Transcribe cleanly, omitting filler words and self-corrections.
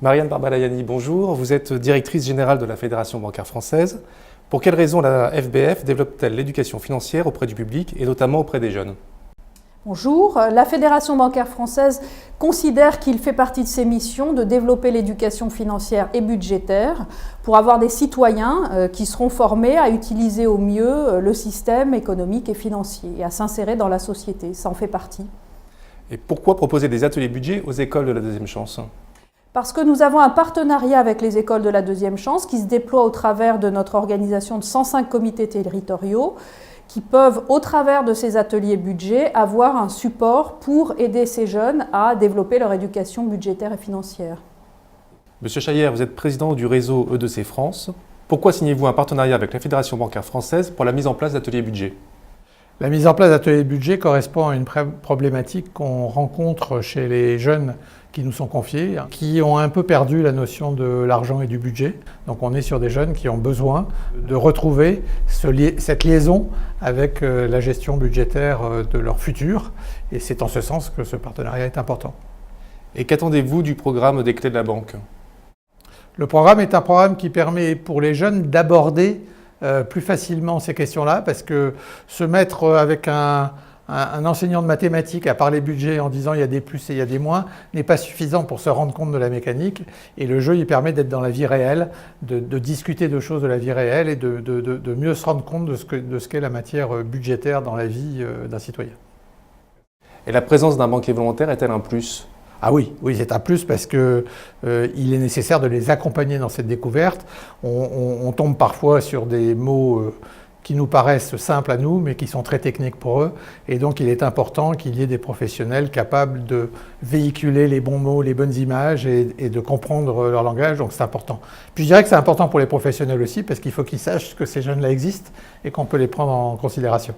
Marianne Barbalayani, bonjour. Vous êtes directrice générale de la Fédération bancaire française. Pour quelles raisons la FBF développe-t-elle l'éducation financière auprès du public et notamment auprès des jeunes? Bonjour. La Fédération bancaire française considère qu'il fait partie de ses missions de développer l'éducation financière et budgétaire pour avoir des citoyens qui seront formés à utiliser au mieux le système économique et financier et à s'insérer dans la société. Ça en fait partie. Et pourquoi proposer des ateliers budget aux écoles de la deuxième chance? Parce que nous avons un partenariat avec les écoles de la deuxième chance qui se déploie au travers de notre organisation de 105 comités territoriaux qui peuvent, au travers de ces ateliers budget, avoir un support pour aider ces jeunes à développer leur éducation budgétaire et financière. Monsieur Chaillère, vous êtes président du réseau E2C France. Pourquoi signez-vous un partenariat avec la Fédération bancaire française pour la mise en place d'ateliers budget? La mise en place d'ateliers budget correspond à une problématique qu'on rencontre chez les jeunes qui nous sont confiés, qui ont un peu perdu la notion de l'argent et du budget. Donc on est sur des jeunes qui ont besoin de retrouver cette liaison avec la gestion budgétaire de leur futur. Et c'est en ce sens que ce partenariat est important. Et qu'attendez-vous du programme des clés de la banque? Le programme est un programme qui permet pour les jeunes d'aborder plus facilement ces questions-là, parce que se mettre avec un enseignant de mathématiques à parler budget en disant il y a des plus et il y a des moins n'est pas suffisant pour se rendre compte de la mécanique. Et le jeu, il permet d'être dans la vie réelle, de discuter de choses de la vie réelle et de mieux se rendre compte de ce qu'est la matière budgétaire dans la vie d'un citoyen. Et la présence d'un banquier volontaire est-elle un plus? Ah oui, c'est un plus parce qu'il est nécessaire de les accompagner dans cette découverte. On tombe parfois sur des mots qui nous paraissent simples à nous, mais qui sont très techniques pour eux. Et donc, il est important qu'il y ait des professionnels capables de véhiculer les bons mots, les bonnes images et de comprendre leur langage. Donc, c'est important. Puis, je dirais que c'est important pour les professionnels aussi, parce qu'il faut qu'ils sachent que ces jeunes-là existent et qu'on peut les prendre en considération.